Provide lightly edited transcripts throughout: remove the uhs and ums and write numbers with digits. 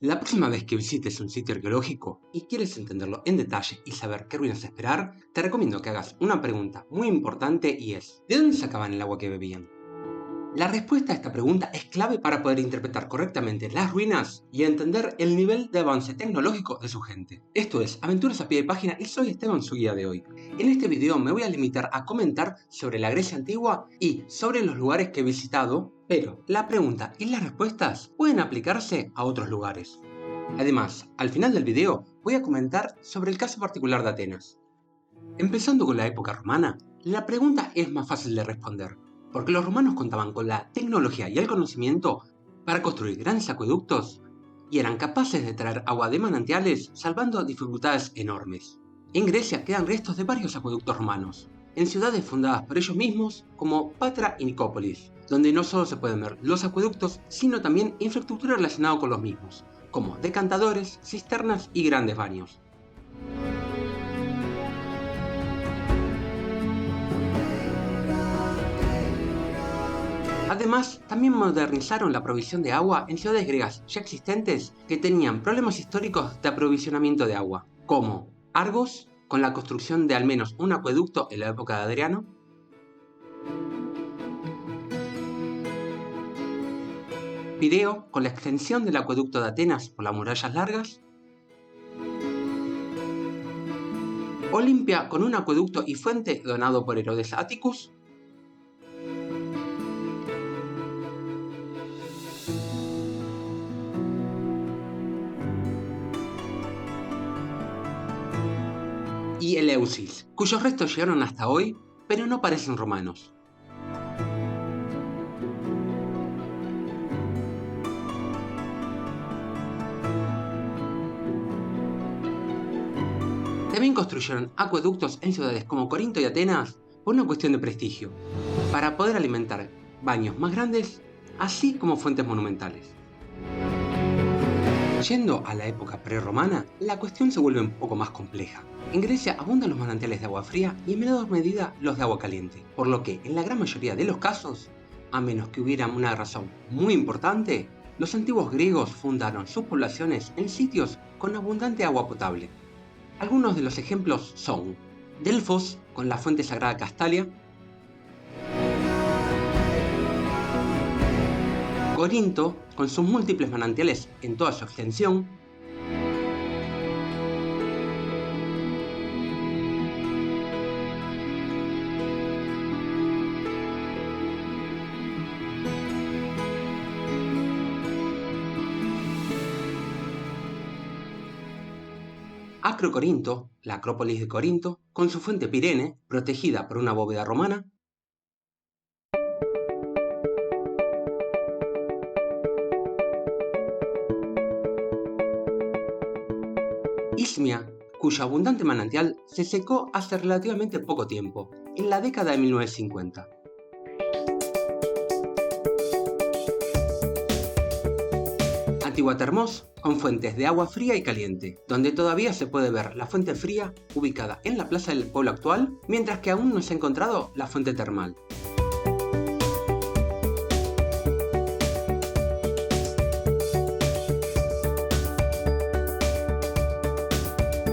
La próxima vez que visites un sitio arqueológico y quieres entenderlo en detalle y saber qué ruinas esperar, te recomiendo que hagas una pregunta muy importante y es: ¿de dónde sacaban el agua que bebían? La respuesta a esta pregunta es clave para poder interpretar correctamente las ruinas y entender el nivel de avance tecnológico de su gente. Esto es Aventuras a pie de página y soy Esteban, su guía de hoy. En este video me voy a limitar a comentar sobre la Grecia antigua y sobre los lugares que he visitado, pero la pregunta y las respuestas pueden aplicarse a otros lugares. Además, al final del video voy a comentar sobre el caso particular de Atenas. Empezando con la época romana, la pregunta es más fácil de responder, porque los romanos contaban con la tecnología y el conocimiento para construir grandes acueductos y eran capaces de traer agua de manantiales salvando dificultades enormes. En Grecia quedan restos de varios acueductos romanos, en ciudades fundadas por ellos mismos como Patra y Nicópolis, donde no solo se pueden ver los acueductos, sino también infraestructura relacionada con los mismos, como decantadores, cisternas y grandes baños. Además, también modernizaron la provisión de agua en ciudades griegas ya existentes que tenían problemas históricos de aprovisionamiento de agua, como Argos, con la construcción de al menos un acueducto en la época de Adriano, Pireo, con la extensión del acueducto de Atenas por las murallas largas, Olimpia, con un acueducto y fuente donado por Herodes Atticus, y Eleusis, cuyos restos llegaron hasta hoy, pero no parecen romanos. También construyeron acueductos en ciudades como Corinto y Atenas por una cuestión de prestigio, para poder alimentar baños más grandes, así como fuentes monumentales. Yendo a la época prerromana, la cuestión se vuelve un poco más compleja. En Grecia abundan los manantiales de agua fría y en menor medida los de agua caliente, por lo que en la gran mayoría de los casos, a menos que hubiera una razón muy importante, los antiguos griegos fundaron sus poblaciones en sitios con abundante agua potable. Algunos de los ejemplos son Delfos, con la fuente sagrada Castalia, Corinto, con sus múltiples manantiales en toda su extensión, Acrocorinto, la Acrópolis de Corinto, con su fuente Pirene, protegida por una bóveda romana, Ismia, cuyo abundante manantial se secó hace relativamente poco tiempo, en la década de 1950. Antigua Termós, con fuentes de agua fría y caliente, donde todavía se puede ver la fuente fría ubicada en la plaza del pueblo actual, mientras que aún no se ha encontrado la fuente termal.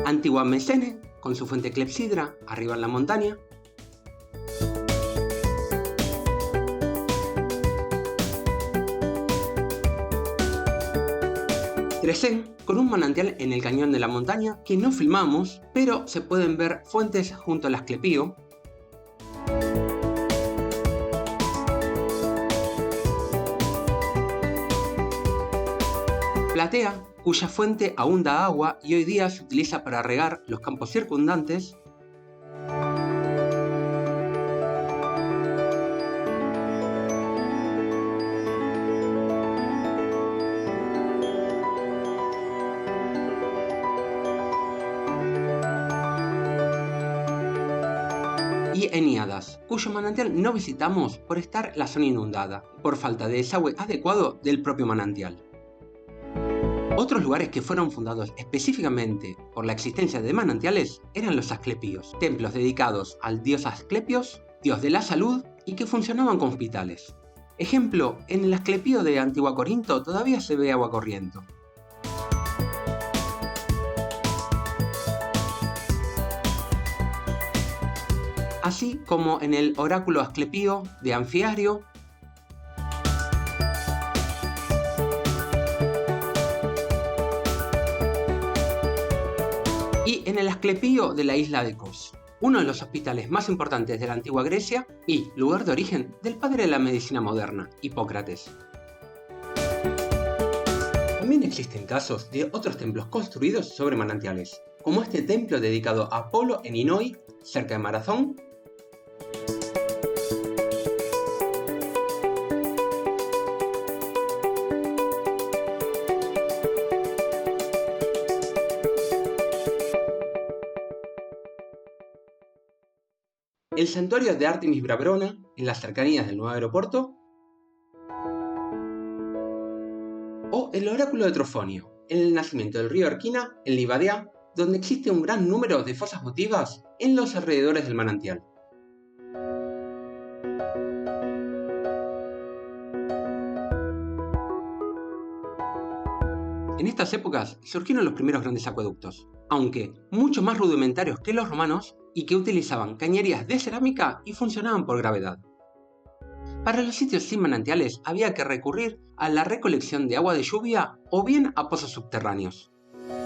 Antigua Mesene, con su fuente Clepsidra, arriba en la montaña. Trecén, con un manantial en el cañón de la montaña que no filmamos, pero se pueden ver fuentes junto al Asclepío. Platea, cuya fuente aún da agua y hoy día se utiliza para regar los campos circundantes. Y Eníadas, cuyo manantial no visitamos por estar la zona inundada, por falta de desagüe adecuado del propio manantial. Otros lugares que fueron fundados específicamente por la existencia de manantiales eran los asclepíos, templos dedicados al dios Asclepios, dios de la salud, y que funcionaban como hospitales. Ejemplo, en el Asclepío de Antigua Corinto todavía se ve agua corriente. así como en el oráculo Asclepio de Anfiario, y en el Asclepio de la isla de Kos, uno de los hospitales más importantes de la antigua Grecia y lugar de origen del padre de la medicina moderna, Hipócrates. También existen casos de otros templos construidos sobre manantiales, como este templo dedicado a Apolo en Inoi, cerca de Marathón, el santuario de Artemis Brabrona, en las cercanías del nuevo aeropuerto, o el oráculo de Trofonio, en el nacimiento del río Erquina, en Livadea, donde existe un gran número de fosas votivas en los alrededores del manantial. En estas épocas surgieron los primeros grandes acueductos, aunque mucho más rudimentarios que los romanos y que utilizaban cañerías de cerámica y funcionaban por gravedad. Para los sitios sin manantiales había que recurrir a la recolección de agua de lluvia o bien a pozos subterráneos.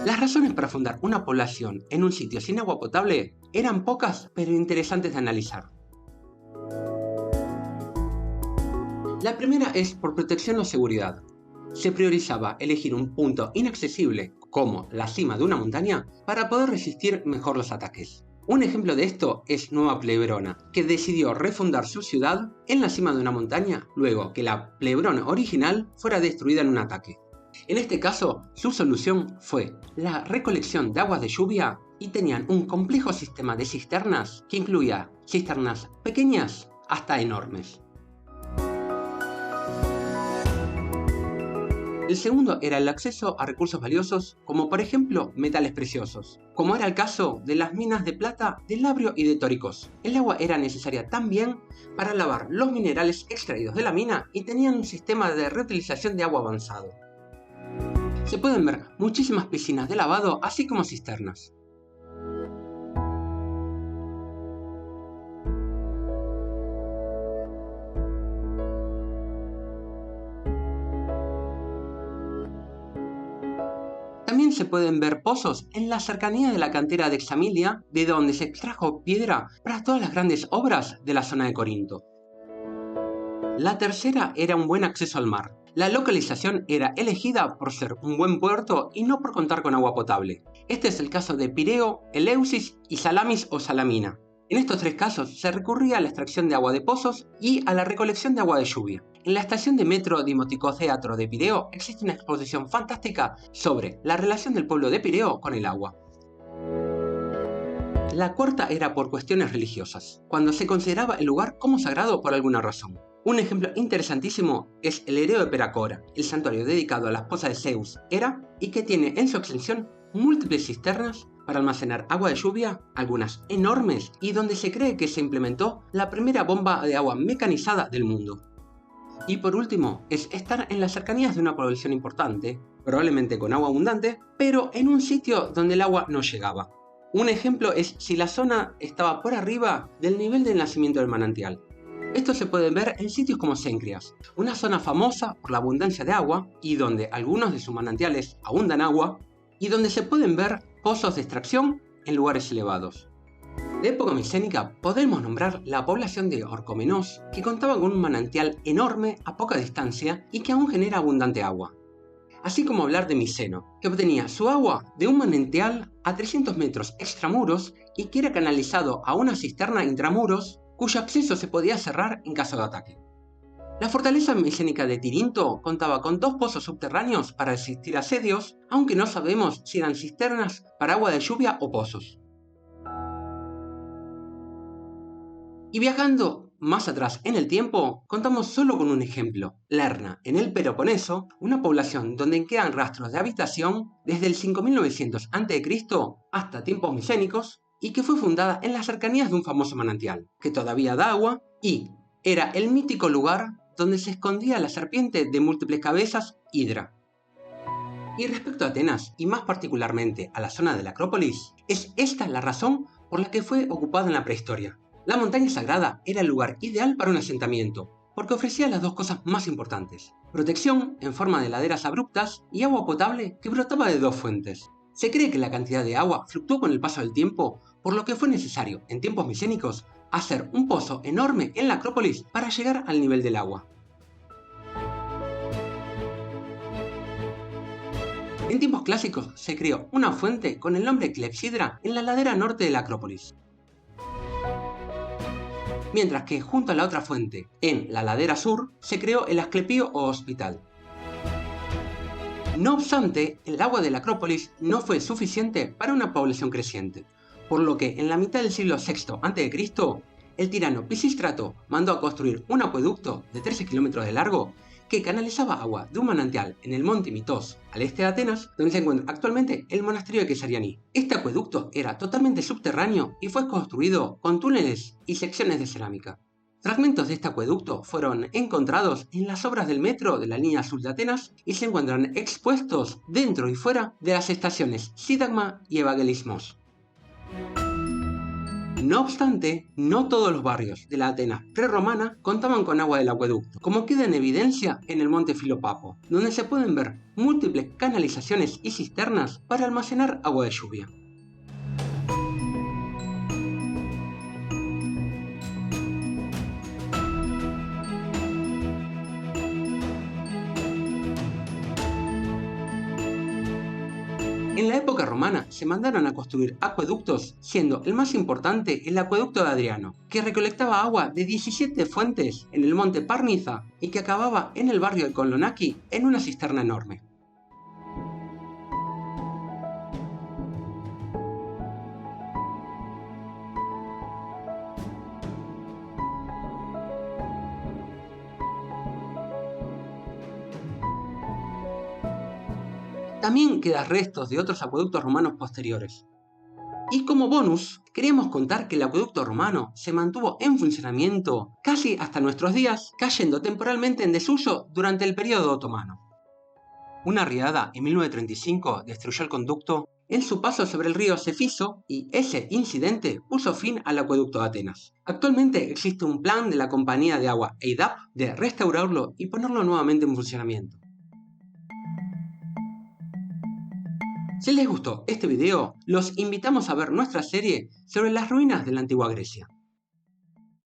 Las razones para fundar una población en un sitio sin agua potable eran pocas pero interesantes de analizar. La primera es por protección o seguridad. Se priorizaba elegir un punto inaccesible, como la cima de una montaña, para poder resistir mejor los ataques. Un ejemplo de esto es Nueva Plebrona, que decidió refundar su ciudad en la cima de una montaña luego que la Plebrona original fuera destruida en un ataque. En este caso, su solución fue la recolección de aguas de lluvia y tenían un complejo sistema de cisternas que incluía cisternas pequeñas hasta enormes. El segundo era el acceso a recursos valiosos, como por ejemplo metales preciosos, como era el caso de las minas de plata de Labrio y de Tóricos. El agua era necesaria también para lavar los minerales extraídos de la mina y tenían un sistema de reutilización de agua avanzado. Se pueden ver muchísimas piscinas de lavado, así como cisternas. También se pueden ver pozos en la cercanía de la cantera de Examilia, de donde se extrajo piedra para todas las grandes obras de la zona de Corinto. La tercera era un buen acceso al mar. La localización era elegida por ser un buen puerto y no por contar con agua potable. Este es el caso de Pireo, Eleusis y Salamis o Salamina. En estos tres casos se recurría a la extracción de agua de pozos y a la recolección de agua de lluvia. En la estación de metro Dimotikotheatro de Pireo existe una exposición fantástica sobre la relación del pueblo de Pireo con el agua. La cuarta era por cuestiones religiosas, cuando se consideraba el lugar como sagrado por alguna razón. Un ejemplo interesantísimo es el Hereo de Peracora, el santuario dedicado a la esposa de Zeus, Hera, y que tiene en su extensión múltiples cisternas para almacenar agua de lluvia, algunas enormes, y donde se cree que se implementó la primera bomba de agua mecanizada del mundo. Y por último, es estar en las cercanías de una población importante, probablemente con agua abundante, pero en un sitio donde el agua no llegaba. Un ejemplo es si la zona estaba por arriba del nivel del nacimiento del manantial. Esto se puede ver en sitios como Cencreas, una zona famosa por la abundancia de agua y donde algunos de sus manantiales abundan agua, y donde se pueden ver pozos de extracción en lugares elevados. De época micénica podemos nombrar la población de Orcomenos, que contaba con un manantial enorme a poca distancia y que aún genera abundante agua. Así como hablar de Miceno, que obtenía su agua de un manantial a 300 metros extramuros y que era canalizado a una cisterna intramuros, cuyo acceso se podía cerrar en caso de ataque. La fortaleza micénica de Tirinto contaba con 2 pozos subterráneos para resistir asedios, aunque no sabemos si eran cisternas para agua de lluvia o pozos. Y viajando más atrás en el tiempo, contamos solo con un ejemplo: Lerna, en el Peloponeso, una población donde quedan rastros de habitación desde el 5900 a.C. hasta tiempos micénicos, y que fue fundada en las cercanías de un famoso manantial, que todavía da agua, y era el mítico lugar donde se escondía la serpiente de múltiples cabezas, Hidra. Y respecto a Atenas, y más particularmente a la zona de la Acrópolis, es esta la razón por la que fue ocupada en la prehistoria. La montaña sagrada era el lugar ideal para un asentamiento, porque ofrecía las dos cosas más importantes: protección en forma de laderas abruptas y agua potable que brotaba de dos fuentes. Se cree que la cantidad de agua fluctuó con el paso del tiempo, por lo que fue necesario, en tiempos micénicos, hacer un pozo enorme en la Acrópolis para llegar al nivel del agua. En tiempos clásicos se creó una fuente con el nombre Clepsidra en la ladera norte de la Acrópolis, mientras que junto a la otra fuente, en la ladera sur, se creó el Asclepio o hospital. No obstante, el agua de la Acrópolis no fue suficiente para una población creciente, por lo que en la mitad del siglo VI a.C., el tirano Pisístrato mandó a construir un acueducto de 13 kilómetros de largo que canalizaba agua de un manantial en el monte Mitos, al este de Atenas, donde se encuentra actualmente el monasterio de Kesarianí. Este acueducto era totalmente subterráneo y fue construido con túneles y secciones de cerámica. Fragmentos de este acueducto fueron encontrados en las obras del metro de la línea azul de Atenas y se encuentran expuestos dentro y fuera de las estaciones Sintagma y Evangelismos. No obstante, no todos los barrios de la Atenas prerromana contaban con agua del acueducto, como queda en evidencia en el monte Filopapo, donde se pueden ver múltiples canalizaciones y cisternas para almacenar agua de lluvia. En la época romana se mandaron a construir acueductos, siendo el más importante el acueducto de Adriano, que recolectaba agua de 17 fuentes en el monte Parniza y que acababa en el barrio de Kolonaki en una cisterna enorme. También quedan restos de otros acueductos romanos posteriores. Y como bonus, queríamos contar que el acueducto romano se mantuvo en funcionamiento casi hasta nuestros días, cayendo temporalmente en desuso durante el periodo otomano. Una riada en 1935 destruyó el conducto en su paso sobre el río Cefiso y ese incidente puso fin al acueducto de Atenas. Actualmente existe un plan de la compañía de agua EIDAP de restaurarlo y ponerlo nuevamente en funcionamiento. Si les gustó este video, los invitamos a ver nuestra serie sobre las ruinas de la antigua Grecia.